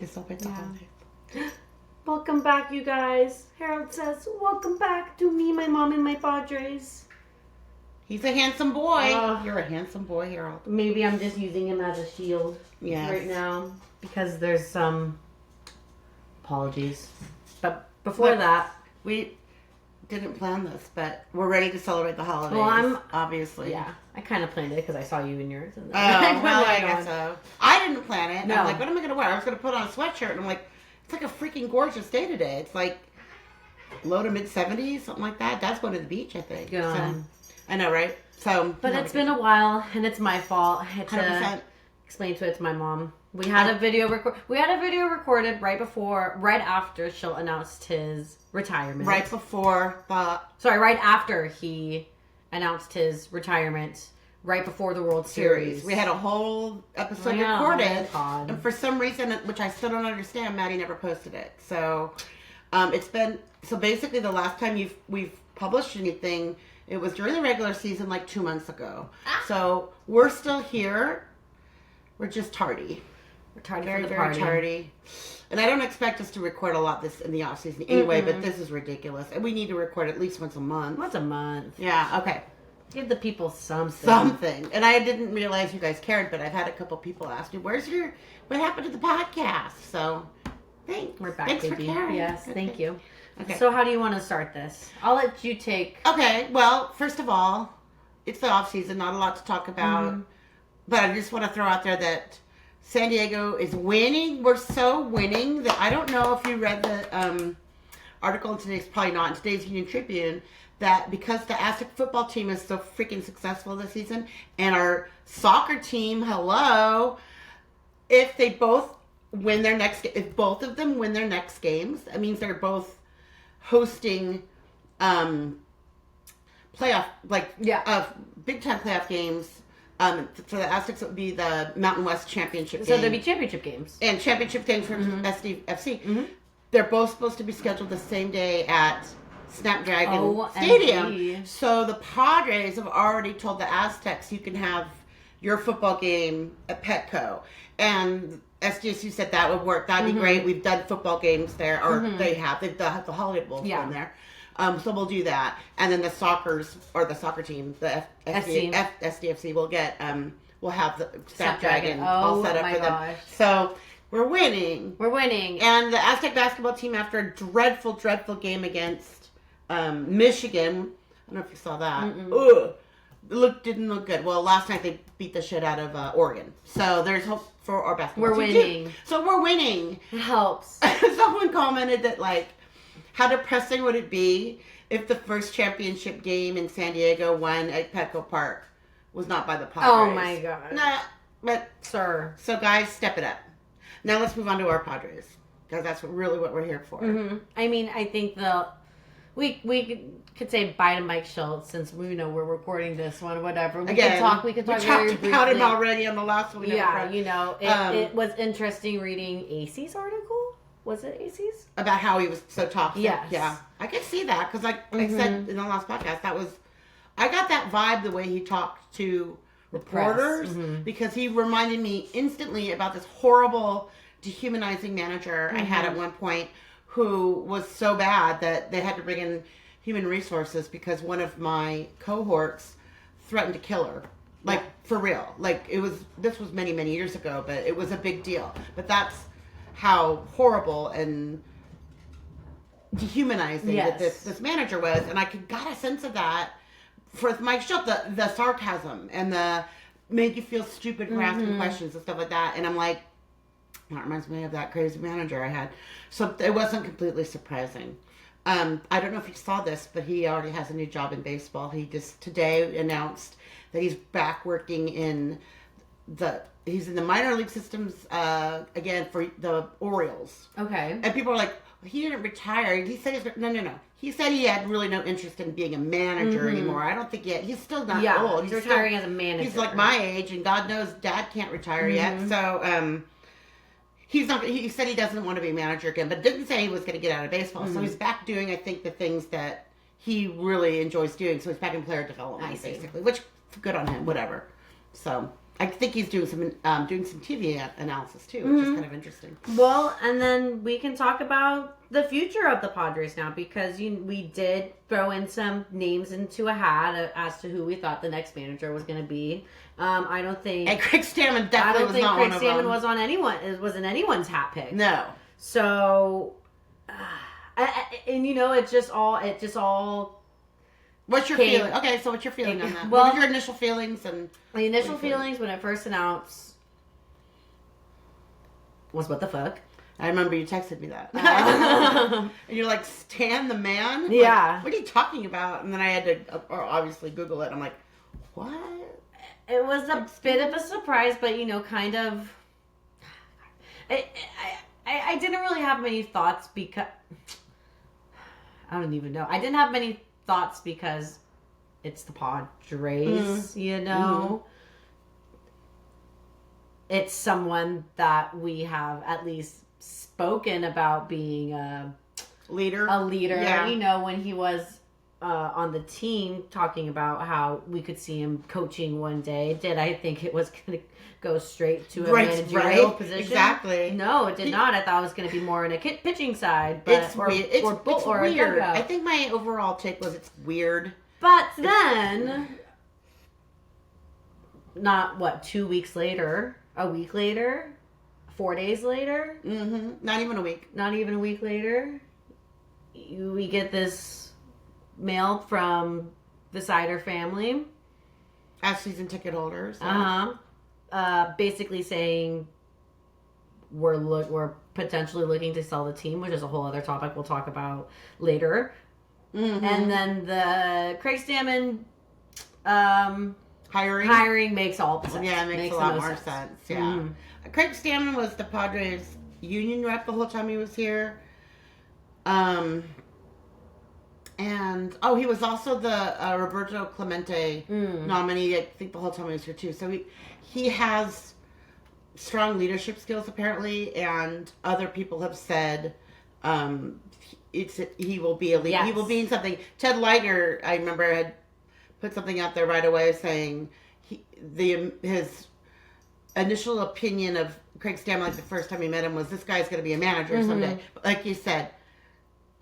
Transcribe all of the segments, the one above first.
To celebrate the holidays. Welcome back, you guys. Harold says, welcome back to me, my mom, and my Padres. He's a handsome boy. You're a handsome boy, Harold. Maybe I'm just using him as a shield right now because there's some apologies. But before that, we didn't plan this, but we're ready to celebrate the holidays. Well, obviously. Yeah, I kind of planned it because I saw you in yours. And I guess so. I didn't plan it. No. I'm like, what am I going to wear? I was going to put on a sweatshirt, and I'm like, it's like a freaking gorgeous day today. It's like low to mid 70s, something like that. That's going to the beach, I think. Yeah. So, I know, right? So, but it's been a while, and it's my fault. I had to 100%. explain to it to my mom. We had a video recorded right after Schilt announced his retirement. Right after he announced his retirement. Right before the World Series. We had a whole episode recorded. And for some reason, which I still don't understand, Maddie never posted it. So, it's been... So basically, the last time we've published anything, it was during the regular season, like 2 months ago. So, we're still here. We're just tardy. We're tardy very, for the very party. tardy. And I don't expect us to record a lot this in the off season anyway, but this is ridiculous. And we need to record at least once a month. Once a month. Yeah, okay. Give the people something. Something. And I didn't realize you guys cared, but I've had a couple people ask me, what happened to the podcast? So, thanks. We're back, thanks baby. for caring. Yes, thank you. Okay. So how do you want to start this? I'll let you take... Okay, well, first of all, it's the off season, not a lot to talk about. But I just want to throw out there that San Diego is winning. We're so winning that I don't know if you read the article in today's, probably not, in today's Union Tribune, that because the Aztec football team is so freaking successful this season, and our soccer team, if they both win their next, if both of them win their next games, that means they're both hosting playoff, big time playoff games. For the Aztecs, it would be the Mountain West Championship game. So there'd be championship games. And championship games for SDFC. They're both supposed to be scheduled the same day at Snapdragon Stadium. So the Padres have already told the Aztecs you can have your football game at Petco. And SDSU said that would work. That'd be great. We've done football games there, or they've done the Holiday Bowl in there. So we'll do that. And then the soccer team, the SDFC will get, we'll have the Snapdragon all set up for them. Gosh. So we're winning. And the Aztec basketball team, after a dreadful, dreadful game against Michigan, I don't know if you saw that. Didn't look good. Well, last night they beat the shit out of Oregon. So there's hope for our basketball team. We're winning. Too. So we're winning. It helps. Someone commented that, like, how depressing would it be if the first championship game in San Diego won at Petco Park was not by the Padres? Oh my God. Nah, but sir. So guys, step it up. Now let's move on to our Padres, because that's really what we're here for. I mean, I think we could say bye to Mike Schultz, since we know we're recording this one, whatever. We could talk very briefly. We talked about him already on the last one. It was interesting reading AC's article. Was it AC's? About how he was so toxic. Yes. Yeah. I could see that, because like I said in the last podcast, I got that vibe the way he talked to reporters, because he reminded me instantly about this horrible, dehumanizing manager I had at one point, who was so bad that they had to bring in human resources because one of my cohorts threatened to kill her. Like, for real. Like, this was many, many years ago, but it was a big deal. But that's how horrible and dehumanizing that this manager was. And I got a sense of that for Mike Schultz, the sarcasm and the make you feel stupid for asking questions and stuff like that. And I'm like, that reminds me of that crazy manager I had. So it wasn't completely surprising. I don't know if you saw this, but he already has a new job in baseball. He just today announced that he's back working he's in the minor league systems again for the Orioles. Okay. And people are like, he didn't retire. He said no. He said he had really no interest in being a manager anymore. I don't think yet. He's still not old. He's retiring as a manager. He's like my age, and God knows Dad can't retire yet. So he's not. He said he doesn't want to be a manager again, but didn't say he was going to get out of baseball. So he's back doing, I think, the things that he really enjoys doing. So he's back in player development, basically. Which good on him. Whatever. So I think he's doing some TV analysis too, which is kind of interesting. Well, and then we can talk about the future of the Padres now, because we did throw in some names into a hat as to who we thought the next manager was going to be. I don't think. And Craig Stammen definitely was not one of them. I don't think Craig Stammen was on it wasn't anyone's hat pick. No. So, and it just all. What's your feeling? Okay, so what's your feeling on that? Well, what were your initial feelings? And the initial feelings when it first announced was, what the fuck? I remember you texted me that. And you're like, Stan the man? Yeah. Like, what are you talking about? And then I had to obviously Google it. I'm like, what? It was a bit of a surprise, but kind of. I didn't really have many thoughts because I don't even know. I didn't have many thoughts because it's the Padres, It's someone that we have at least spoken about being a leader. Yeah. When he was on the team, talking about how we could see him coaching one day. Did I think it was going to go straight to a managerial position? Exactly. No, it did not. I thought it was going to be more in a pitching side. But, it's weird. It's weird. I think my overall take was it's weird. But then, not 2 weeks later, a week later, 4 days later. Mm-hmm. Not even a week. Not even a week later, we get this mail from the Sider family. As season ticket holders. Basically saying we're potentially looking to sell the team, which is a whole other topic we'll talk about later. Mm-hmm. And then the Craig Stammen hiring makes all sense. Yeah, it makes a lot more sense. Yeah. Mm-hmm. Craig Stammen was the Padres union rep the whole time he was here. And he was also the Roberto Clemente nominee, I think, the whole time he was here too. So he has strong leadership skills apparently, and other people have said he will be a leader. Yes. He will be in something. Ted Leitner, I remember, had put something out there right away saying his initial opinion of Craig Stammen, like the first time he met him, was this guy's going to be a manager someday. But like you said,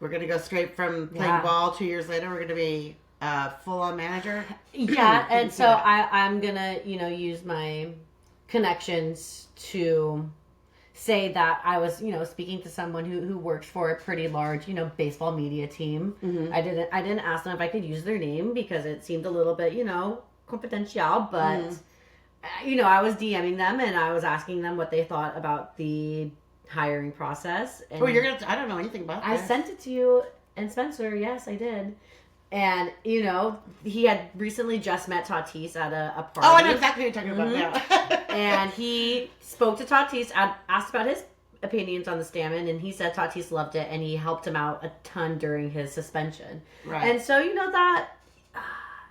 we're going to go straight from playing ball 2 years later. We're going to be full-on manager. Yeah, and so I'm going to, use my connections to say that I was, speaking to someone who works for a pretty large, baseball media team. Mm-hmm. I didn't ask them if I could use their name because it seemed a little bit, confidential, but, I was DMing them and I was asking them what they thought about the hiring process. And I don't know anything about that. I sent it to you and Spencer. Yes, I did. And, he had recently just met Tatis at a party. Oh, I know exactly what you're talking about now. And he spoke to Tatis, asked about his opinions on the Stammen, and he said Tatis loved it, and he helped him out a ton during his suspension. Right. And so, that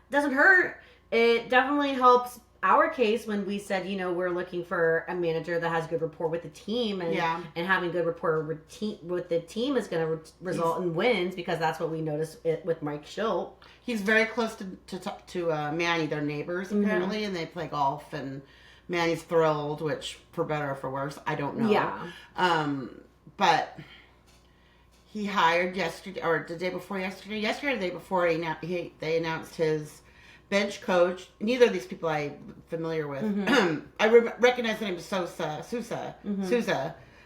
doesn't hurt. It definitely helps our case when we said, we're looking for a manager that has good rapport with the team, and having good rapport with the team is going to result in wins, because that's what we noticed with Mike Schilt. He's very close to Manny. They're neighbors apparently, and they play golf, and Manny's thrilled, which for better or for worse, I don't know. Yeah. But he hired yesterday, or the day before yesterday, or the day before they announced his bench coach. Neither of these people I'm familiar with. Mm-hmm. I recognize the name of Sousa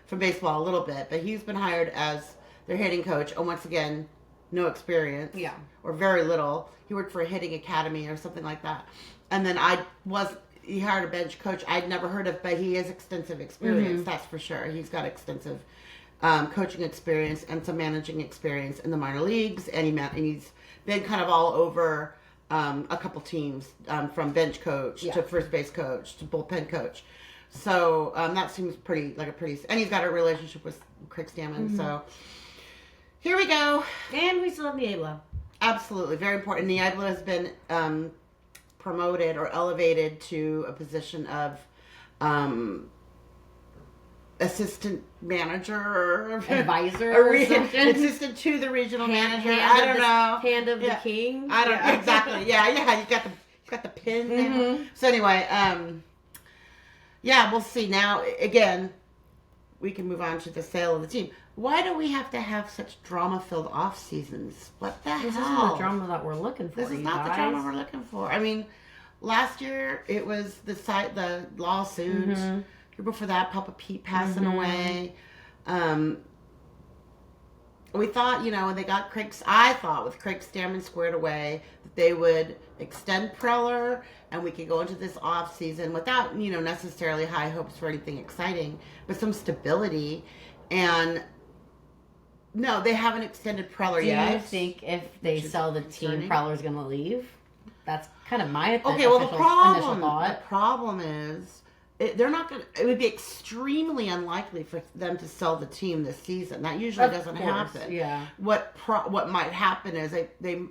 from baseball a little bit, but he's been hired as their hitting coach, and once again, no experience. Yeah. Or very little. He worked for a hitting academy or something like that. And then he hired a bench coach I'd never heard of, but he has extensive experience, that's for sure. He's got extensive coaching experience and some managing experience in the minor leagues, and he's been kind of all over a couple teams, from bench coach to first base coach to bullpen coach. So that seems and he's got a relationship with Craig Stammen. Mm-hmm. So here we go. And we still have Niebla. Absolutely. Very important. Niebla has been promoted or elevated to a position of assistant manager or advisor or assistant to the regional manager. I don't know. Hand of the king. I don't know. Exactly. Yeah. You got the pin. Mm-hmm. So anyway, Yeah, we'll see. Now, again, we can move on to the sale of the team. Why do we have to have such drama-filled off seasons? What the hell? This isn't the drama that we're looking for. This is not the drama we're looking for. I mean, last year it was the lawsuit. Mm-hmm. Year before that, Papa Pete passing away. We thought, when they got I thought with Craig Stammen squared away, that they would extend Preller and we could go into this off season without, necessarily high hopes for anything exciting, but some stability. And no, they haven't extended Preller yet. Do you think if they sell the team, Preller's going to leave? That's kind of my initial thought. The problem is, they're not going to. It would be extremely unlikely for them to sell the team this season. That usually doesn't happen. Yeah. What might happen is and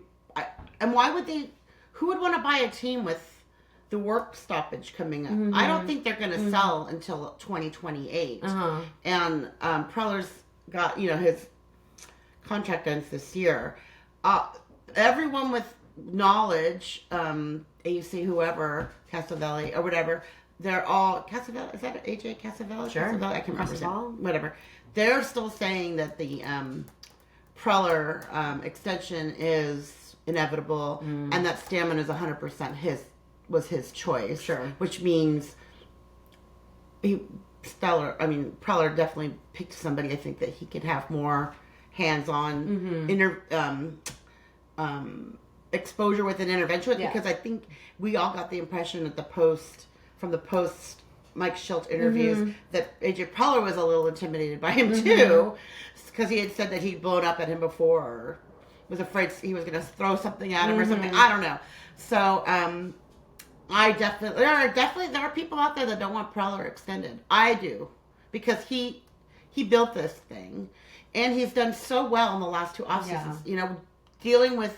why would they? Who would want to buy a team with the work stoppage coming up? Mm-hmm. I don't think they're going to sell until 2028. Uh-huh. And Preller's got his contract ends this year. Everyone with knowledge, AUC, whoever, Casavelli or whatever. They're all Casavelli. Is that AJ Casavelli? Sure. Casavelli? I can't remember. Whatever. They're still saying that the Preller extension is inevitable, and that Stammen is 100% his choice. Sure. Which means Preller definitely picked somebody. I think that he could have more hands-on exposure with an intervention with, because I think we all got the impression at the post Mike Schilt interviews that AJ Preller was a little intimidated by him too, because he had said that he'd blown up at him before, or was afraid he was going to throw something at him or something. I don't know. So there are people out there that don't want Preller extended. I do, because he built this thing, and he's done so well in the last two off seasons. Dealing with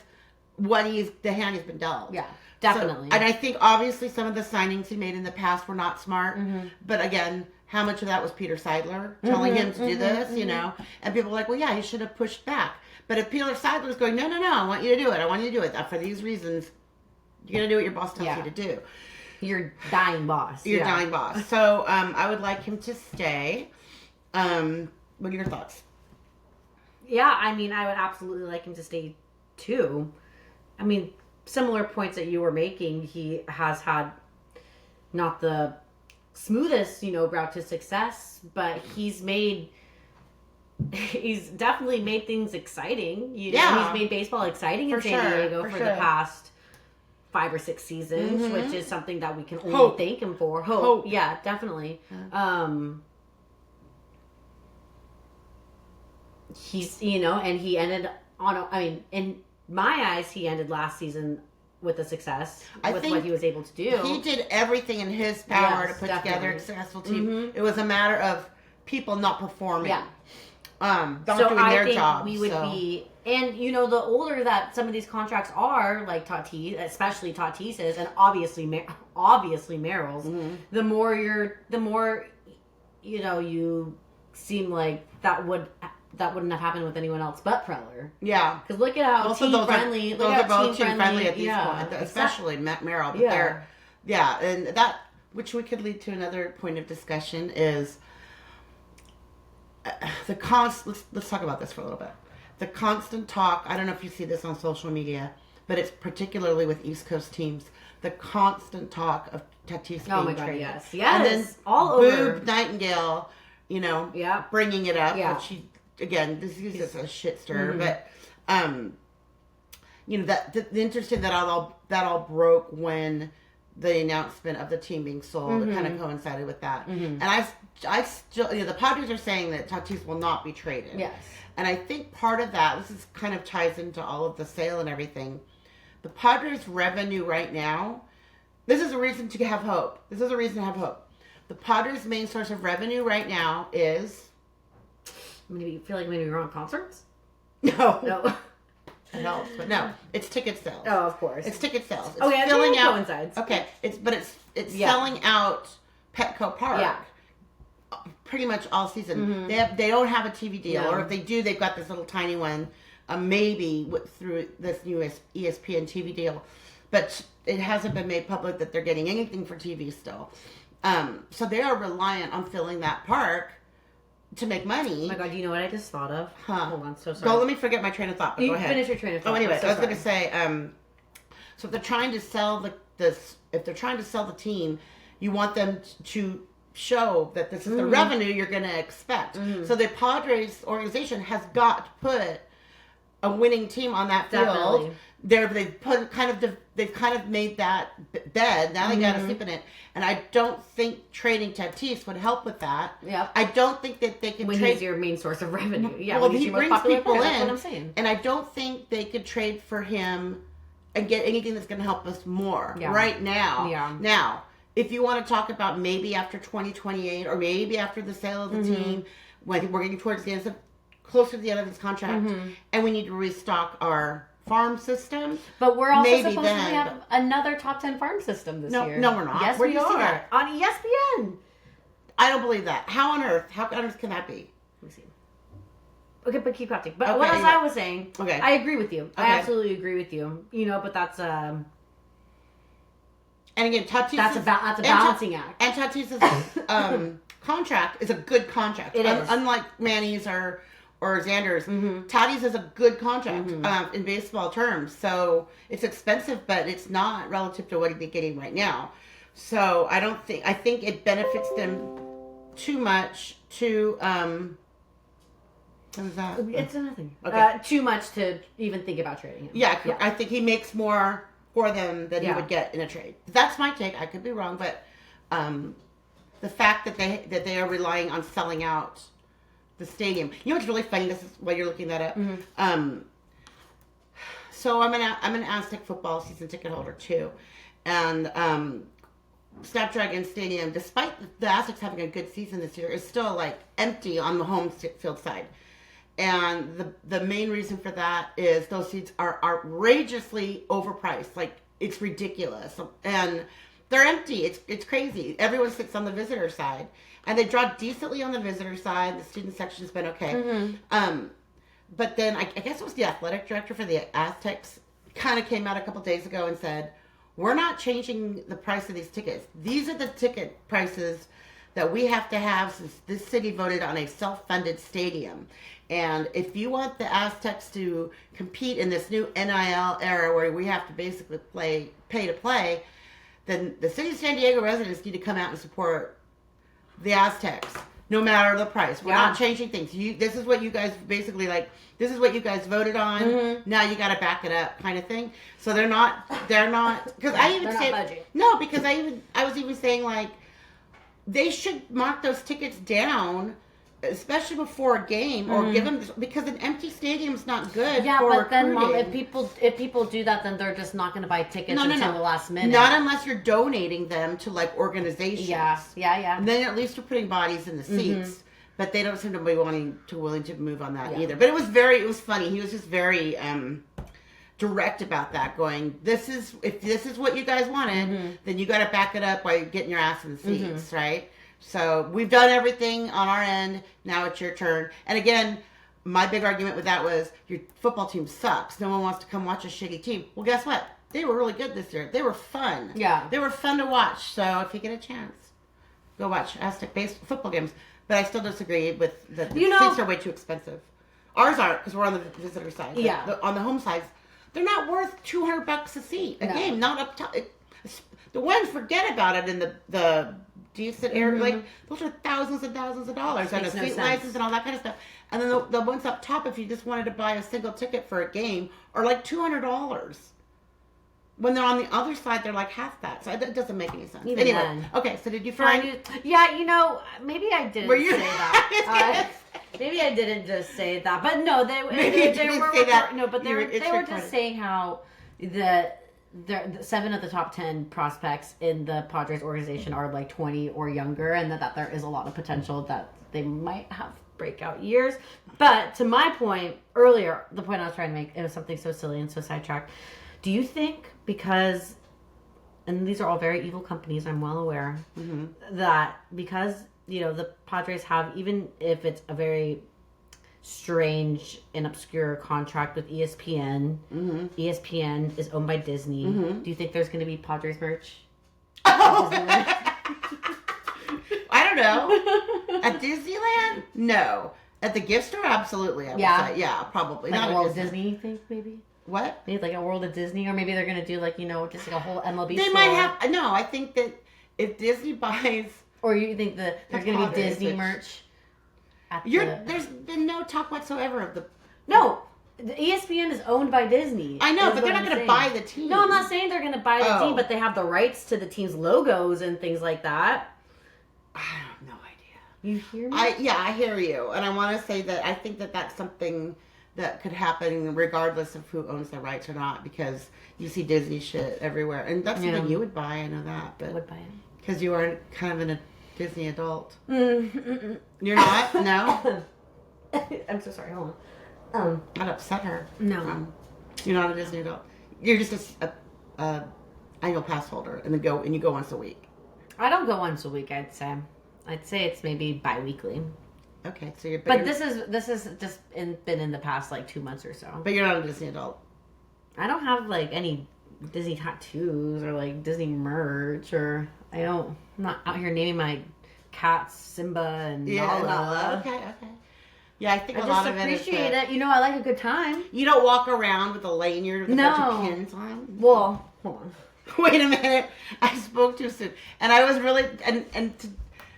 the hand he's been dealt. Yeah. Definitely. So, and I think obviously some of the signings he made in the past were not smart. But again, how much of that was Peter Seidler telling him to do this, And people were like, well, yeah, he should have pushed back. But if Peter Seidler's going, no, I want you to do it. I want you to do it. For these reasons, you're going to do what your boss tells you to do. Your dying boss. Your dying boss. So I would like him to stay. What are your thoughts? Yeah, I would absolutely like him to stay too. Similar points that you were making, he has had not the smoothest, route to success, but he's definitely made things exciting. He's made baseball exciting in San Diego for the past 5 or 6 seasons, which is something that we can only thank him for. Hope. Yeah, definitely. He's, and he ended on, in my eyes, he ended last season with a success with what he was able to do. He did everything in his power to put together a successful team. It was a matter of people not performing. Yeah. Not doing their jobs. We would be, and the older that some of these contracts are, like Tatis, especially Tatis's, and obviously Merrill's, the more you seem like that wouldn't have happened with anyone else but Preller. Yeah. Because look at how team-friendly... Those are both team-friendly at these points, especially Matt Merrill. But and that, which we could lead to another point of discussion, is let's talk about this for a little bit. The constant talk, I don't know if you see this on social media, but it's particularly with East Coast teams, the constant talk of Tatis being traded. Yes. And then all over. Boob Nightingale, bringing it up, but she... Again, this is just a shit stir, but the interesting that all broke when the announcement of the team being sold. It kind of coincided with that, and I still, the Padres are saying that Tatis will not be traded. Yes, and I think part of that, this is kind of ties into all of the sale and everything. The Padres' revenue right now, this is a reason to have hope. The Padres' main source of revenue right now is. Maybe feel like maybe we're on concerts? No. It helps, but no, it's ticket sales. Oh, of course. It's ticket sales. It's filling out coincides. Okay, it's selling out Petco Park. Pretty much all season. They don't have a TV deal, or if they do, they've got this little tiny one, maybe through this new ESPN TV deal, but it hasn't been made public that they're getting anything for TV still. So they are reliant on filling that park to make money. Oh my God, do you know what I just thought of? Hold on, so sorry. Go, let me forget my train of thought, but go ahead. Finish your train of thought. Oh, anyway, I was going to say, so if they're trying to sell if they're trying to sell the team, you want them to show that this is the revenue you're going to expect. So the Padres organization has got to put a winning team on that field. They've kind of made that bed. Now they got to sleep in it. And I don't think trading Tatis would help with that. Yeah. I don't think that they can trade. When he's your main source of revenue. Yeah. Well, he brings people in. That's what I'm saying. And I don't think they could trade for him and get anything that's going to help us more right now. Yeah. Now, if you want to talk about maybe after 2028 or maybe after the sale of the team, when we're getting towards the end closer to the end of this contract, and we need to restock our farm system. But we're also supposed to have another top 10 farm system this year. No, we're not. Yes, we are. On ESPN. I don't believe that. How on earth can that be? Let me see. Okay, but keep talking. But what else I was saying, I agree with you. I absolutely agree with you. But that's and again, Tatis. That's a balancing act. And Tatis's contract is a good contract. It is. Unlike Manny's or Xander's. Tatis is a good contract in baseball terms. So it's expensive, but it's not relative to what he'd be getting right now. So I think it benefits them too much to what is that? It's nothing. Okay. Too much to even think about trading him. Yeah, I think he makes more for them than he would get in a trade. That's my take. I could be wrong, but the fact that they are relying on selling out the stadium. You know what's really funny? This is while you're looking that up. So I'm an Aztec football season ticket holder too, and Snapdragon Stadium, despite the Aztecs having a good season this year, is still like empty on the home field side. And the main reason for that is those seats are outrageously overpriced. Like, it's ridiculous. And they're empty. It's crazy. Everyone sits on the visitor side. And they draw decently on the visitor side. The student section's been okay. But then I guess it was the athletic director for the Aztecs kind of came out a couple days ago and said, we're not changing the price of these tickets. These are the ticket prices that we have to have since this city voted on a self-funded stadium. And if you want the Aztecs to compete in this new NIL era where we have to basically pay to play, then the city of San Diego residents need to come out and support the Aztecs, no matter the price. We're not changing things. This is what you guys basically this is what you guys voted on. Now you got to back it up, kind of thing. So they're not, because I even said, no, because I was even saying they should mark those tickets down, especially before a game, or give them, because an empty stadium is not good. Yeah, for but recruiting. then, Mom, if people do that, then they're just not going to buy tickets until the last minute. Not unless you're donating them to organizations. Yeah. And then at least you're putting bodies in the seats. But they don't seem to be willing to move on that either. But it was funny. He was just very direct about that, going, if this is what you guys wanted, then you got to back it up by getting your ass in the seats, right? So we've done everything on our end. Now it's your turn. And again, my big argument with that was your football team sucks. No one wants to come watch a shitty team. Well, guess what? They were really good this year. They were fun. Yeah. They were fun to watch. So if you get a chance, go watch Aztec-based football games. But I still disagree with the seats are way too expensive. Ours aren't, because we're on the visitor side. Yeah. On the home sides, they're not worth $200 a seat a game. Not up top. The ones, forget about it in the decent area. Those are thousands and thousands of dollars, and a seat license and all that kind of stuff. And then the ones up top, if you just wanted to buy a single ticket for a game, are $200. When they're on the other side, they're half that. So it doesn't make any sense. Anyway, okay. So did you find? Yeah, maybe I didn't say that. Maybe I didn't just say that, but no, they were just saying how the 7 of the top 10 prospects in the Padres organization are 20 or younger, and that there is a lot of potential that they might have breakout years. But to my point earlier, the point I was trying to make, it was something so silly and so sidetracked. Do you think because, and these are all very evil companies, I'm well aware, that because, the Padres have, even if it's a very strange and obscure contract with ESPN, ESPN is owned by Disney. Do you think there's going to be Padres merch? don't know. At Disneyland? No. At the gift store? Absolutely, I would say. Yeah, probably. Like not a World Disney thing, maybe? What? Maybe like a World of Disney, or maybe they're going to do like, just like a whole MLB store. They might have, no, I think that if Disney buys... Or you think that there's going to be Disney merch? There's been no talk whatsoever of the... No, the ESPN is owned by Disney. I know, but they're not going to buy the team. No, I'm not saying they're going to buy the team, but they have the rights to the team's logos and things like that. I have no idea. You hear me? I hear you. And I want to say that I think that that's something that could happen regardless of who owns the rights or not, because you see Disney shit everywhere. And that's something you would buy, I know that. But I would buy it. Because you are kind of a Disney adult. Mm-mm. You're not? No? I'm so sorry. Hold on. Not upset her. No. You're not a Disney adult. You're just a annual pass holder, and you go once a week. I don't go once a week. I'd say it's maybe bi-weekly. Okay, so but this is just been in the past like 2 months or so. But you're not a Disney adult. I don't have like any Disney tattoos or like Disney merch, or I'm not out here naming my cats Simba and Nala. Okay. Yeah, I think a lot of it is. I just appreciate it. I like a good time. You don't walk around with a lanyard with a bunch of pins on? Well, hold on. Wait a minute. I spoke too soon. And I was really... And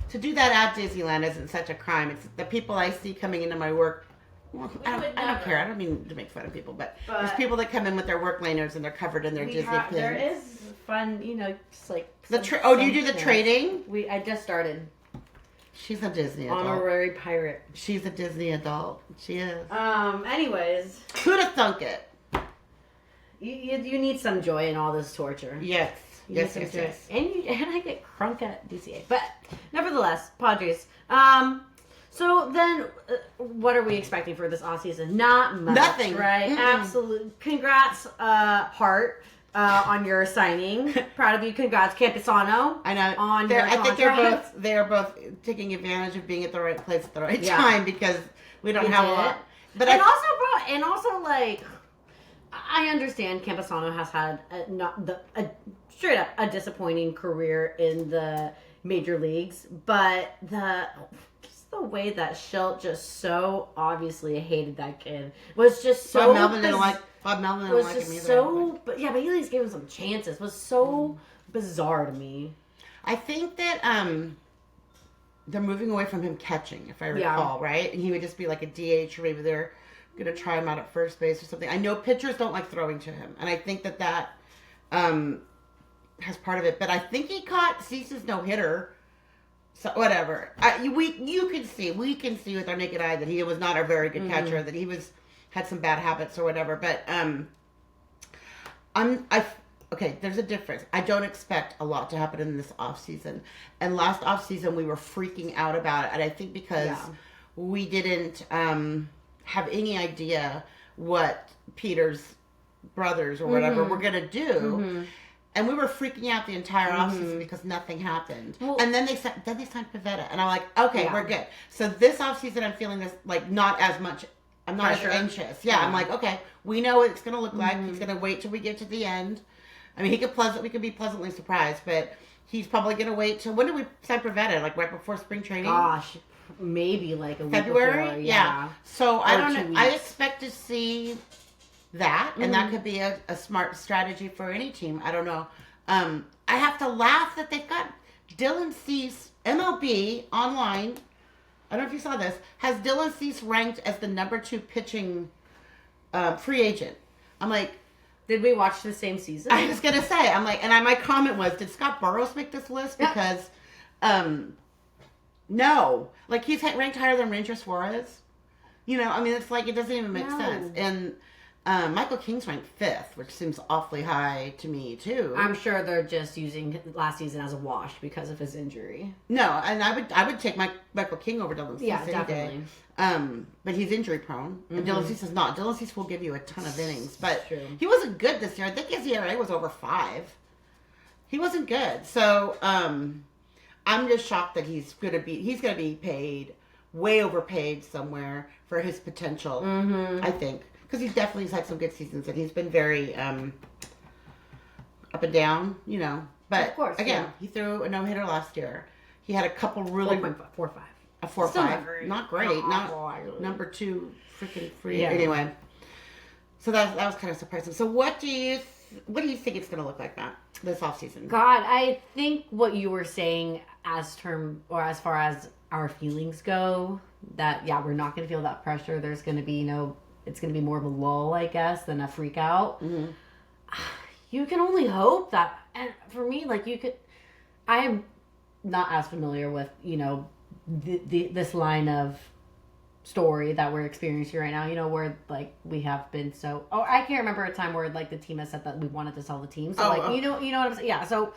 to do that at Disneyland isn't such a crime. It's the people I see coming into my work... Well, I don't care. I don't mean to make fun of people, but there's people that come in with their work lanyards and they're covered in their Disney pins. There is fun, just like... do you do the trading? I just started. She's a Disney adult. Honorary pirate. She's a Disney adult. She is. Anyways. Who'd have thunk it? You need some joy in all this torture. Yes. Yes. And I get crunk at DCA. But nevertheless, Padres. So then, what are we expecting for this off season? Not much. Nothing. Right? Mm-mm. Absolutely. Congrats, Hart. On your signing. Proud of you. Congrats, Campusano. I know. I think they're both taking advantage of being at the right place at the right time, because we don't have a lot. But also, I understand Campusano has had straight up a disappointing career in the major leagues, but the way that Schilt just so obviously hated that kid was just so... Bob Melvin didn't like him either. But he at least gave him some chances. It was so bizarre to me. I think that they're moving away from him catching, if I recall, right? And he would just be like a DH, or maybe they're going to try him out at first base or something. I know pitchers don't like throwing to him, and I think that has part of it. But I think he caught Cease's no-hitter. So whatever, we can see with our naked eye that he was not a very good catcher, that he had some bad habits or whatever. But there's a difference. I don't expect a lot to happen in this off season. And last off season we were freaking out about it, and I think because we didn't have any idea what Peter's brothers or whatever were gonna do. Mm-hmm. And we were freaking out the entire offseason because nothing happened. Well, and then they signed Pivetta. And I'm like, okay, we're good. So this offseason I'm feeling this, not as much. I'm not as anxious. Yeah, I'm like, okay, we know what it's going to look like. He's going to wait till we get to the end. I mean, we could be pleasantly surprised, but he's probably going to wait till, when did we sign Pivetta? Right before spring training? Gosh, maybe a week February? Before, yeah. So I don't know. I expect to see that, and that could be a smart strategy for any team. I don't know. I have to laugh that they've got Dylan Cease, MLB online. I don't know if you saw this. Has Dylan Cease ranked as the number 2 pitching free agent? I'm like, did we watch the same season? I was gonna say, I'm like, and my comment was, did Scott Burrows make this list? Because, no, he's ranked higher than Ranger Suarez. It's it doesn't even make sense. And Michael King's ranked 5th, which seems awfully high to me too. I'm sure they're just using last season as a wash because of his injury. No, and I would take Michael King over Dylan Cease any definitely. Day. But he's injury prone, and Dylan Cease is not. Dylan Cease will give you a ton of innings, but he wasn't good this year. I think his ERA was over 5. He wasn't good, so I'm just shocked that he's gonna be paid way overpaid somewhere for his potential. I think. Because he's definitely had some good seasons, and he's been very up and down, But of course, again, he threw a no-hitter last year. He had a couple really 4.5. A 4.5, not great, not number 2 freaking free. Yeah. Anyway, so that was kind of surprising. So what do you think it's going to look like, Matt, this offseason? God, I think what you were saying as far as our feelings go, that we're not going to feel that pressure. There's going to be it's going to be more of a lull, I guess, than a freak out. Mm-hmm. You can only hope that, and for me, I'm not as familiar with this line of story that we're experiencing right now, where we have been I can't remember a time where the team has said that we wanted to sell the team. So you know what I'm saying? Yeah. So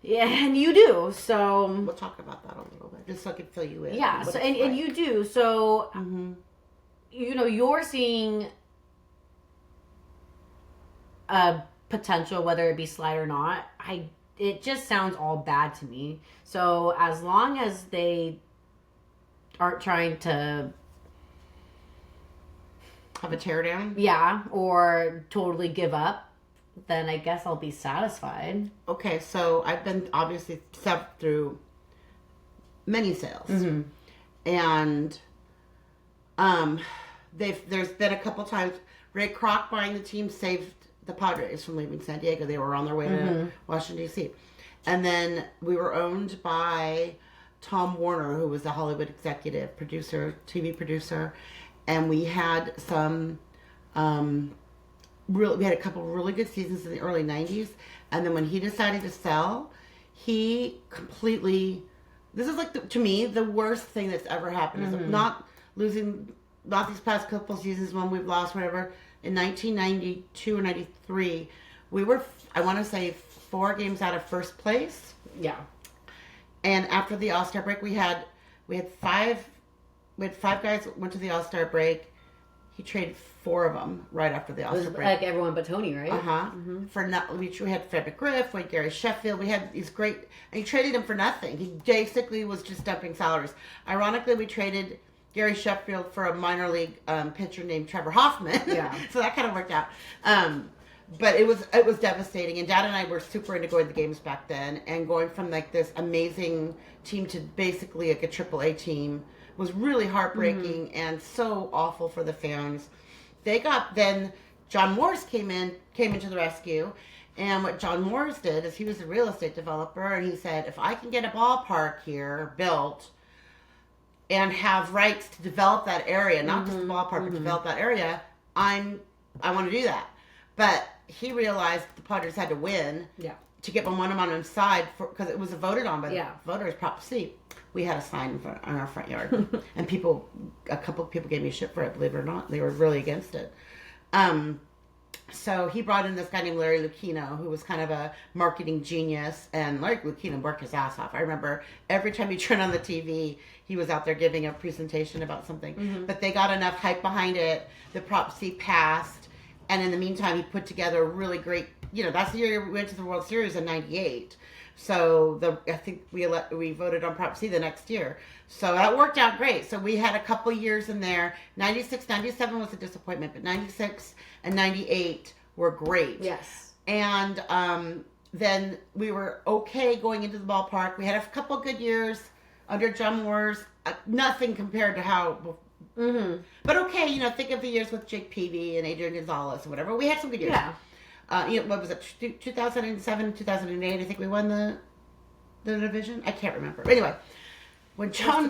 yeah, and you do. So we'll talk about that a little bit, just so I can fill you in. Yeah. So and you do. So you're seeing a potential, whether it be slide or not. It just sounds all bad to me. So as long as they aren't trying to have a teardown, or totally give up, then I guess I'll be satisfied. Okay, so I've been obviously stepped through many sales, and there's been a couple times Ray Kroc buying the team saved the Padres from leaving San Diego. They were on their way to Washington, D.C. And then we were owned by Tom Warner, who was a Hollywood executive producer, TV producer. And we had some, we had a couple really good seasons in the early 90s. And then when he decided to sell, he completely, this is to me, the worst thing that's ever happened. Is not these past couple seasons when we've lost, whatever. In 1992 or 93, we were, I want to say, 4 games out of first place. Yeah. And after the All-Star break, we had 5 guys went to the All-Star break. He traded 4 of them right after the All-Star break. Like everyone but Tony, right? We had Fred McGriff, we had Gary Sheffield. We had these great, and he traded them for nothing. He basically was just dumping salaries. Ironically, we traded Gary Sheffield for a minor league pitcher named Trevor Hoffman. Yeah. So that kind of worked out. But it was devastating. And Dad and I were super into going to the games back then, and going from this amazing team to basically a AAA team was really heartbreaking and so awful for the fans. Then John Morris came into the rescue, and what John Morris did is he was a real estate developer, and he said, if I can get a ballpark here built and have rights to develop that area, not just the ballpark, but develop that area, I want to do that. But he realized the Padres had to win to get momentum on his side, because it was voted on by the voters, Prop C. We had a sign on our front yard, and a couple of people gave me shit for it, believe it or not. They were really against it. So he brought in this guy named Larry Lucchino, who was kind of a marketing genius, and Larry Lucchino worked his ass off. I remember every time he turned on the TV, he was out there giving a presentation about something. But they got enough hype behind it. The Prop C passed, and in the meantime, he put together a really great, that's the year we went to the World Series in '98. So I think we voted on Prop C the next year. So that worked out great. So we had a couple years in there. 96, 97 was a disappointment, but 96 and 98 were great. Yes. And then we were okay going into the ballpark. We had a couple good years under John Morris. Nothing compared to how... But okay, think of the years with Jake Peavy and Adrian Gonzalez and whatever. We had some good years. Yeah. What was it? 2007, 2008. I think we won the division. I can't remember. But anyway, when John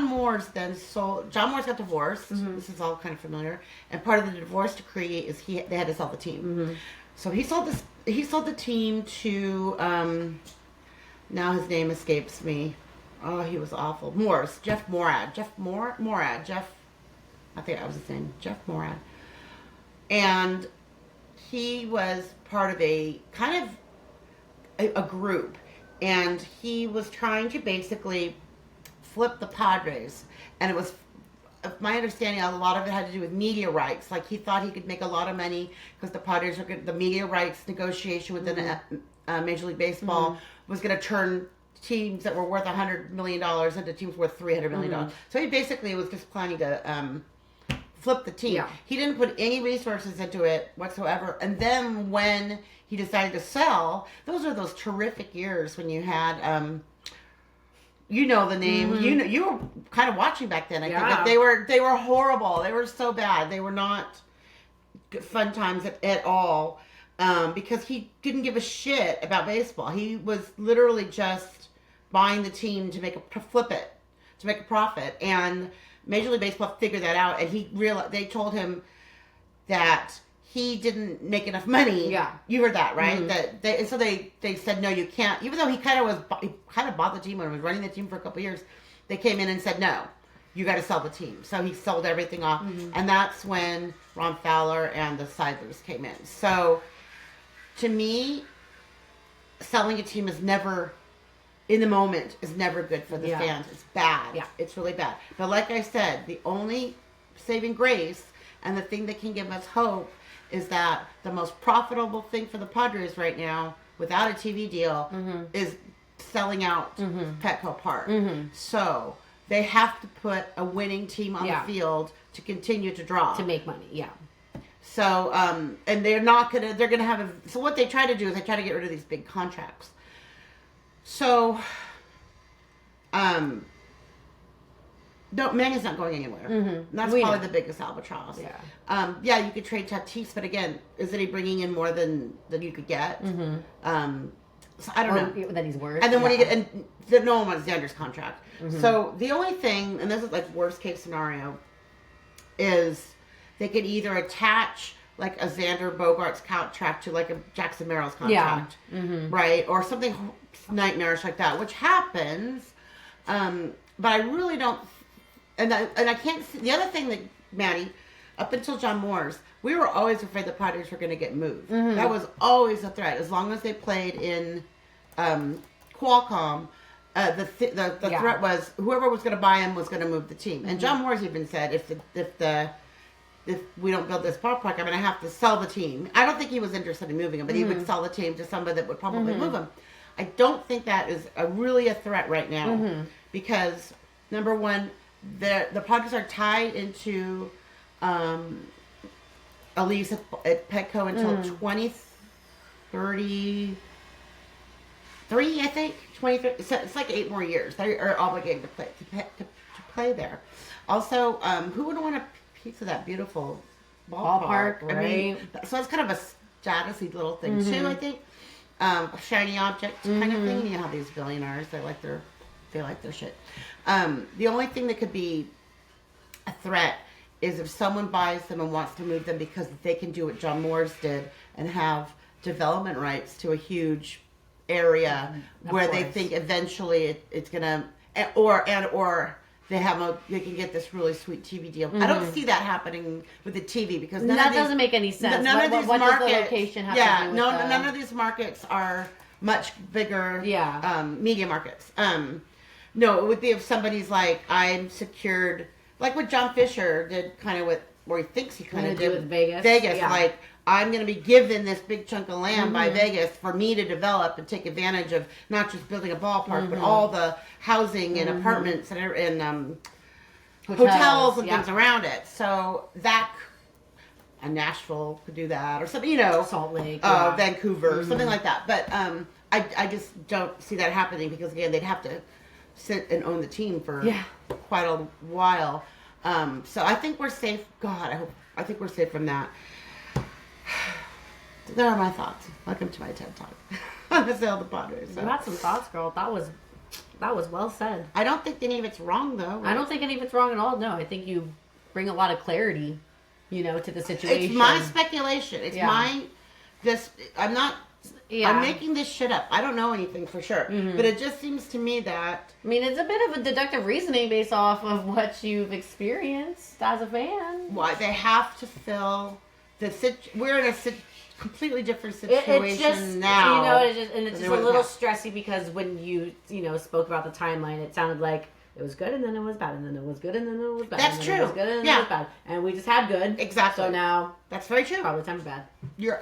Morris got divorced. This is all kind of familiar. And part of the divorce decree is they had to sell the team. So he sold the team to now his name escapes me. Oh, he was awful. Jeff Morad. I think that was his name. Jeff Morad. And he was part of a kind of a group, and he was trying to basically flip the Padres, and it was, my understanding, a lot of it had to do with media rights. He thought he could make a lot of money because the Padres were the media rights negotiation within Major League Baseball was going to turn teams that were worth $100 million into teams worth $300 million. So he basically was just planning to flip the team. Yeah. He didn't put any resources into it whatsoever. And then when he decided to sell, those are those terrific years when you had You know the name. You were kind of watching back then. I think but they were horrible. They were so bad. They were not fun times at all. Because he didn't give a shit about baseball. He was literally just buying the team to make to make a profit. And Major League Baseball figured that out, and they told him that he didn't make enough money. Yeah, you heard that, right? So they said no, you can't. Even though he kind of bought the team and was running the team for a couple of years, they came in and said no, you got to sell the team. So he sold everything off, and that's when Ron Fowler and the Seidlers came in. So to me, selling a team is never, in the moment, is never good for the fans. It's bad. Yeah. It's really bad. But like I said, the only saving grace and the thing that can give us hope is that the most profitable thing for the Padres right now, without a TV deal, is selling out Petco Park. So they have to put a winning team on the field to continue to draw. To make money, yeah. So, and they're going to have so what they try to do is they try to get rid of these big contracts. So, no, Manny's not going anywhere. That's probably the biggest albatross. Yeah. You could trade Tatis, but again, isn't he bringing in more than you could get? So I don't know. That he's worth. And then when you get, no one wants Xander's contract. So the only thing, and this is like worst case scenario, is they could either attach like a Xander Bogaerts contract to like a Jackson Merrill's contract, right, or something nightmarish like that, which happens. But I really don't, and I can't see the other thing that Maddie, up until John Moore's, we were always afraid the Padres were going to get moved. That was always a threat. As long as they played in Qualcomm, the threat was whoever was going to buy him was going to move the team. And John Moore's even said, if we don't build this ballpark, I'm going to have to sell the team. I don't think he was interested in moving him, but he would sell the team to somebody that would probably move him. I don't think that is really a threat right now because, number one, the Padres are tied into a lease at Petco until 2033, I think. 2030. So it's like 8 more years. They are obligated to play there. Also, who would want a piece of that beautiful ballpark, right? I mean, so it's kind of a statusy little thing too, I think. Shiny object kind of thing. You know how these billionaires, they like their shit. The only thing that could be a threat is if someone buys them and wants to move them because they can do what John Moore's did and have development rights to a huge area where they think eventually it's gonna, or they can get this really sweet TV deal. I don't see that happening with the TV because that doesn't make any sense. None of these what markets, does the location have to do with none of these markets are much bigger. Media markets. No, it would be if somebody's like, I'm secured, like what John Fisher did, kind of where he thinks he kind of did with Vegas. Like, I'm going to be given this big chunk of land by Vegas for me to develop and take advantage of not just building a ballpark, but all the housing and apartments and hotels and things around it. So and Nashville could do that, or something, Salt Lake, Vancouver, something like that. But I just don't see that happening because again, they'd have to sit and own the team for quite a while. So I think we're safe. God, I think we're safe from that. There are my thoughts. Welcome to my TED Talk on the sale of the Padres. You had some thoughts, girl. That was well said. I don't think any of it's wrong, though. Right? I don't think any of it's wrong at all. No, I think you bring a lot of clarity, to the situation. It's my speculation. It's I'm not. I'm making this shit up. I don't know anything for sure, but it just seems to me that. I mean, it's a bit of a deductive reasoning based off of what you've experienced as a fan. Why they have to fill we're in a completely different situation it's just, now. It's just a little stressy because when you spoke about the timeline, it sounded like it was good and then it was bad and then it was good and then it was bad. That's and true. It was good and then it was bad, and we just had good. Exactly. So now that's very true. Probably time for bad.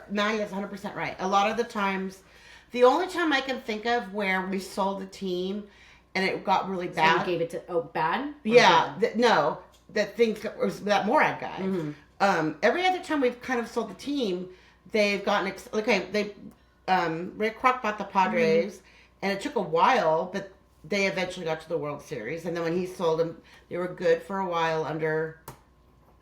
Maddie is 100% right. A lot of the times, the only time I can think of where we sold the team and it got really bad. So we gave it to bad. Yeah. That Morad guy. Every other time we've kind of sold the team, they've gotten Rick Kroc bought the Padres, and it took a while, but they eventually got to the World Series. And then when he sold them, they were good for a while under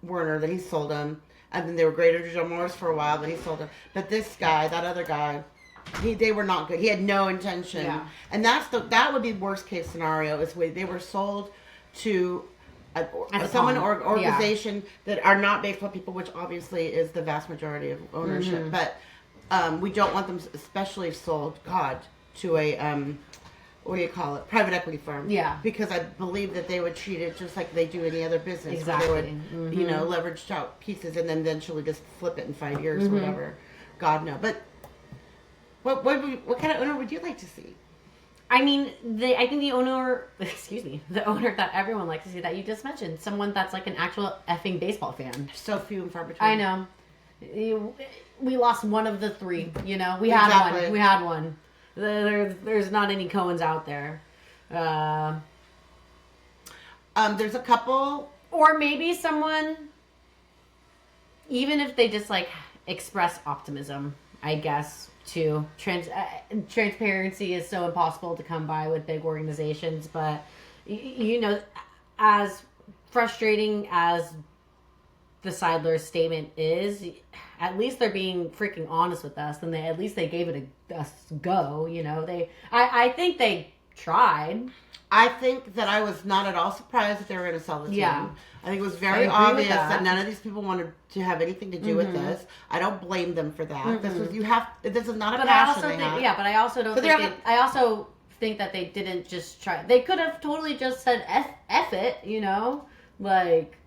Werner. Then he sold them. And then they were great under Joe Morris for a while. Then he sold them. But this guy, that other guy, they were not good. He had no intention. Yeah. And that would be worst case scenario is when they were sold to organization that are not baseball people, which obviously is the vast majority of ownership. Mm-hmm. But we don't want them especially sold, to a what do you call it? Private equity firm. Yeah. Because I believe that they would treat it just like they do any other business. Exactly. They would, leverage out pieces and then eventually just flip it in 5 years or whatever. God no. But what kind of owner would you like to see? I mean, I think the owner that everyone likes to see that you just mentioned, someone that's like an actual effing baseball fan. So few and far between. I know. We lost one of the three, We had one. There's not any Cohens out there. There's a couple. Or maybe someone, even if they just like express optimism, I guess, too. Transparency is so impossible to come by with big organizations, but, as frustrating as the Seidler's statement is, at least they're being freaking honest with us, and at least they gave it a go, I think they tried. I think that I was not at all surprised that they were going to sell the team. Yeah. I think it was very obvious that none of these people wanted to have anything to do with this. I don't blame them for that. This is not a passion they have. Yeah, but I also don't I also think that they didn't just try. They could have totally just said F it, like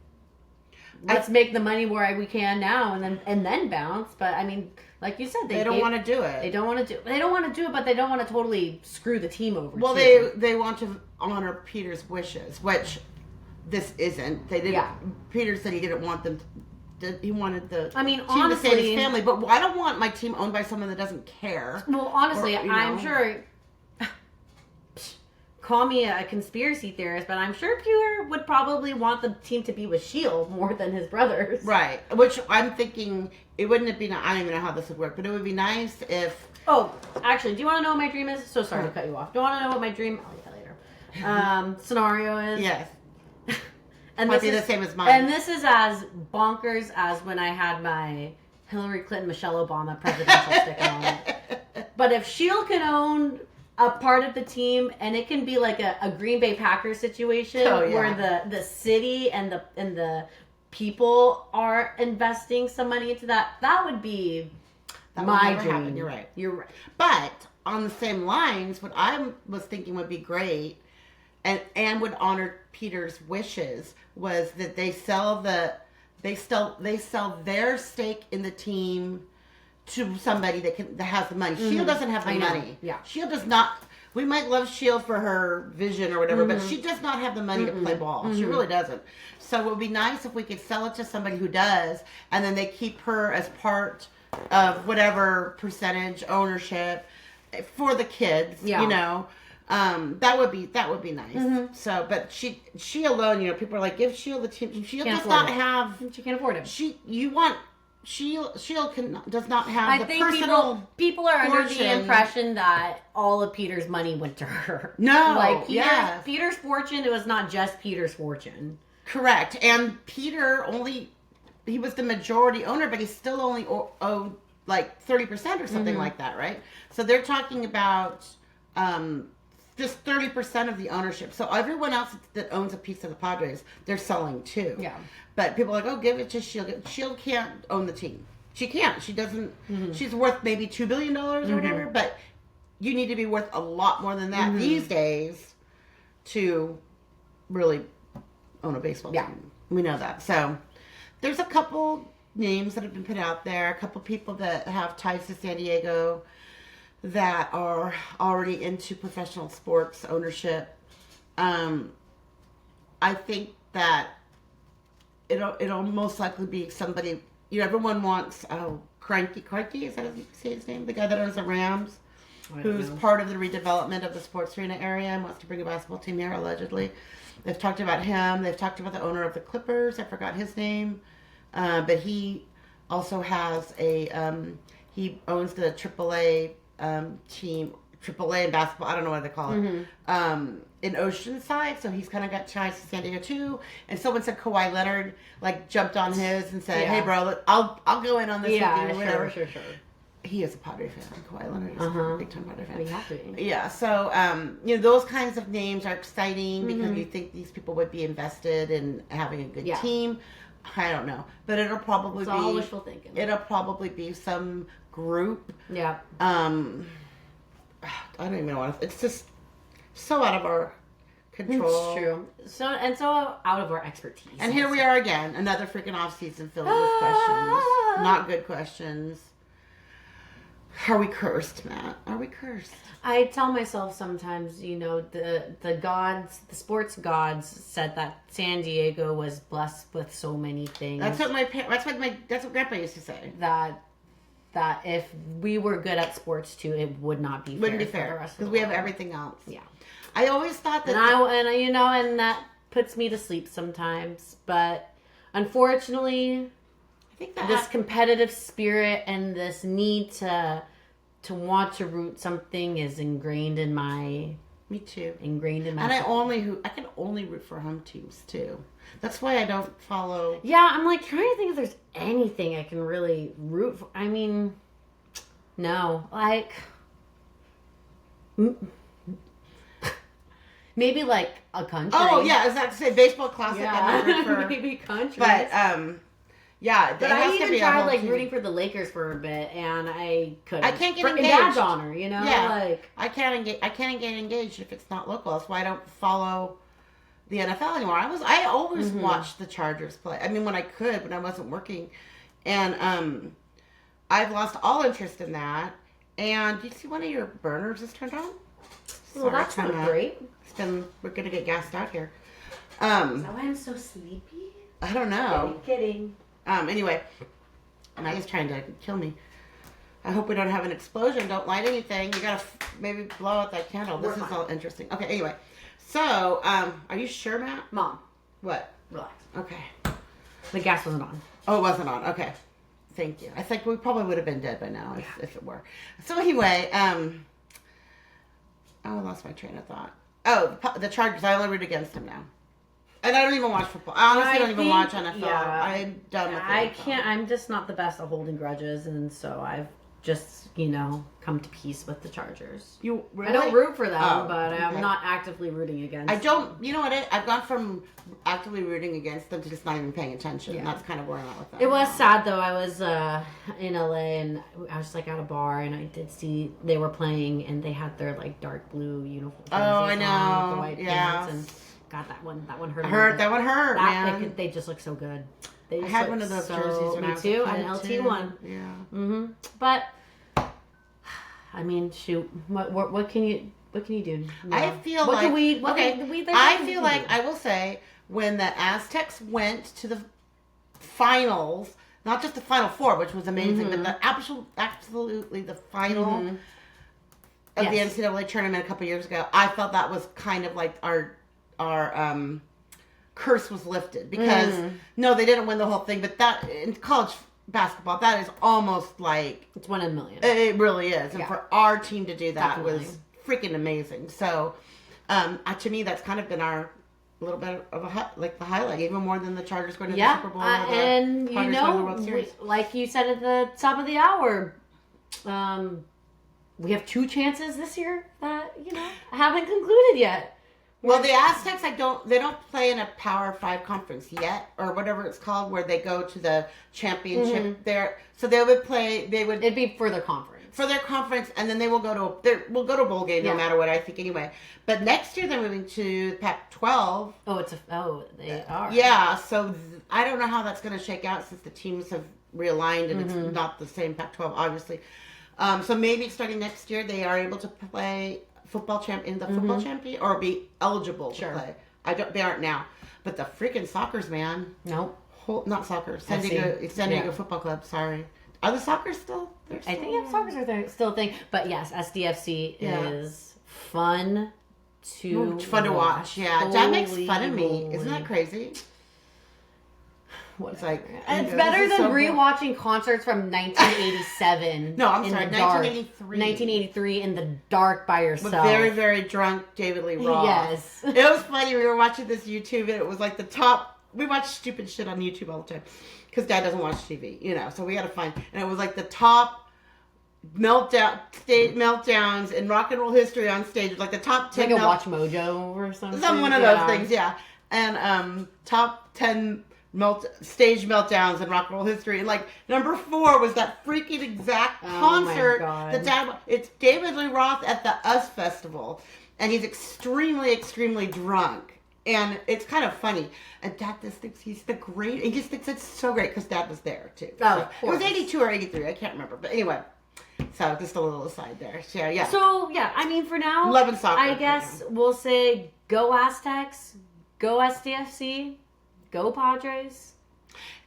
let's make the money where we can now and then bounce. But I mean, like you said, they don't want to do it. They don't want to do it, but they don't want to totally screw the team over. Well, they want to honor Peter's wishes, which this isn't. They didn't. Yeah. Peter said he didn't want them. He wanted the team to stay in his family, but I don't want my team owned by someone that doesn't care. Well, honestly, I'm sure. Call me a conspiracy theorist, but I'm sure Peter would probably want the team to be with Shield more than his brothers. Right. Which I'm thinking it wouldn't be. I don't even know how this would work, but it would be nice if. Oh, actually, do you want to know what my dream is? So sorry to cut you off. Do you want to know what my dream? I'll get that later. Scenario is. Yes. And might be the same as mine. And this is as bonkers as when I had my Hillary Clinton, Michelle Obama presidential sticker on it. But if Shield can own a part of the team, and it can be like a Green Bay Packers situation where the city and the people are investing some money into that would be my dream. Happen. You're right. You're right. But on the same lines, what I was thinking would be great and would honor Peter's wishes was that they sell their stake in the team to somebody that has the money. Shield doesn't have the money. Yeah. Shield does not. We might love Shield for her vision or whatever, but she does not have the money to play ball. She really doesn't. So it would be nice if we could sell it to somebody who does, and then they keep her as part of whatever percentage ownership for the kids. Yeah. That would be nice. So, but she alone, people are like, give Shield the team. Shield does not have. She can't afford it. Shield does not have I the think personal people are under the impression that all of Peter's money went to her. No. Like Peter's fortune, it was not just Peter's fortune. Correct. And Peter he was the majority owner, but he still only owed like 30% or something like that, right? So they're talking about just 30% of the ownership. So everyone else that owns a piece of the Padres, they're selling too. Yeah. But people are like, oh, give it to Shield. Shield can't own the team. She can't. She doesn't. She's worth maybe $2 billion or whatever, but you need to be worth a lot more than that these days to really own a baseball team. We know that. So there's a couple names that have been put out there, a couple people that have ties to San Diego that are already into professional sports ownership. I think that it'll most likely be somebody, everyone wants, Kroenke, is that his name? The guy that owns the Rams, who's part of the redevelopment of the sports arena area and wants to bring a basketball team here, allegedly. They've talked about him. They've talked about the owner of the Clippers. I forgot his name. But he also has he owns the AAA team, AAA in basketball. I don't know what they call it. In Oceanside, so he's kind of got ties to San Diego too. And someone said Kawhi Leonard like jumped on his and said, "Hey, bro, look, I'll go in on this with you." Whatever. Sure. He is a Padre fan. Kawhi Leonard is a big time Padre fan. We have to be. Yeah. So those kinds of names are exciting because you think these people would be invested in having a good team. I don't know, but it'll probably be all wishful thinking. It'll probably be some group. Yeah. I don't even know what it's just so out of our control. It's true. So out of our expertise. And here we are again, another freaking off season filled with questions, not good questions. Are we cursed, Matt? Are we cursed? I tell myself sometimes, the gods, the sports gods, said that San Diego was blessed with so many things. That's what Grandpa used to say. That if we were good at sports too, it would not be fair. Wouldn't be fair because we have everything else. Yeah, I always thought that, and that puts me to sleep sometimes. But unfortunately, I think that this competitive spirit and this need to want to root something is ingrained in my. Me too. Ingrained in my. And I can only root for home teams too. That's why I don't follow. Yeah, I'm like trying to think if there's anything I can really root for. I mean, no, like maybe like a country. Oh yeah, I was about to say baseball classic. Yeah, I root for, maybe country. But yeah, but I even tried like rooting for the Lakers for a bit, and I couldn't. I can't get engaged. In Dad's honor, Yeah, like I can't get engaged if it's not local. That's why I don't follow the NFL anymore. I always watched the Chargers play. I mean, when I could, when I wasn't working, and I've lost all interest in that. And do you see one of your burners is turned on? Well, that's not great. We're gonna get gassed out here. Is that why I'm so sleepy? I don't know. Kidding. Anyway, Maggie's trying to kill me. I hope we don't have an explosion. Don't light anything. You gotta maybe blow out that candle. This is all interesting. Okay, anyway. So, are you sure, Matt? Mom. What? Relax. Okay. The gas wasn't on. Oh, it wasn't on. Okay. Thank you. I think we probably would have been dead by now if it were. So anyway, I lost my train of thought. Oh, the Chargers. I only root against them now. And I don't even watch football. I honestly don't even watch NFL. Yeah, I'm done with it. I can't. I'm just not the best at holding grudges, and so I've just come to peace with the Chargers. You really? I don't root for them, but I'm not actively rooting against. I don't. You know what? I've gone from actively rooting against them to just not even paying attention. Yeah. That's kind of where I'm at with that. It was sad though. I was in LA and I was like at a bar and I did see they were playing and they had their like dark blue uniforms. Oh, I know. With the white pants and God, that one hurt. That one hurt, man. They just look so good. I had one of those jerseys when I was too, an LT one. Yeah. But I mean, shoot, what can you do? No. I feel like I feel like I will say when the Aztecs went to the finals, not just the Final Four, which was amazing, but the absolutely the final of the NCAA tournament a couple years ago. I felt that was kind of like our curse was lifted because no, they didn't win the whole thing, but that in college basketball, that is almost like it's 1 in a million. It really is, and for our team to do that was freaking amazing. So, to me, that's kind of been our little bit of the highlight, even more than the Chargers going to the Super Bowl. And the World Series. Like you said at the top of the hour, we have 2 chances this year that haven't concluded yet. Well, the Aztecs, they don't play in a Power 5 conference yet, or whatever it's called, where they go to the championship there. So it'd be for their conference. For their conference, and then we'll go to a bowl game no matter what, I think, anyway. But next year they're moving to Pac-12. They are. Yeah, so I don't know how that's going to shake out since the teams have realigned and it's not the same Pac-12, obviously. So maybe starting next year they are able to play football champion or be eligible to play. They aren't now, but the freaking Sockers, man. Nope. Not soccer. San Diego Football Club. Sorry. Are the Sockers still? I think Sockers are still a thing, but yes, SDFC is fun to watch. Yeah, Dad makes fun of me. Isn't that crazy? It's like it's better than rewatching concerts from 1987. No, I'm sorry, 1983. 1983 in the dark by yourself. With very, very drunk David Lee Roth. Yes. It was funny. We were watching this YouTube, and it was like the top. We watch stupid shit on YouTube all the time because Dad doesn't watch TV, So we got to find, and it was like the top meltdowns in rock and roll history on stage, like the top 10. Like a Watch Mojo or something. One of those things, yeah. And top 10 stage meltdowns in rock and roll history. And like number 4 was that freaking exact concert that Dad. It's David Lee Roth at the US Festival, and he's extremely, extremely drunk. And it's kind of funny. And Dad just thinks he's the great. He just thinks it's so great because Dad was there too. Oh, so, it was 82 or 83. I can't remember. But anyway. So just a little aside there. So, yeah. So, yeah. I mean, for now. Loving soccer. I guess we'll say go Aztecs. Go SDFC. Go Padres.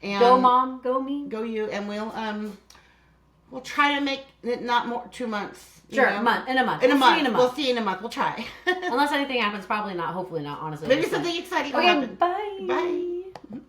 And go Mom. Go me. Go you. And we'll try to make it not more 2 months. Sure, in a month. We'll see you in a month. We'll try. Unless anything happens, probably not. Hopefully not, honestly. Maybe something exciting will okay, happen. Bye. Bye.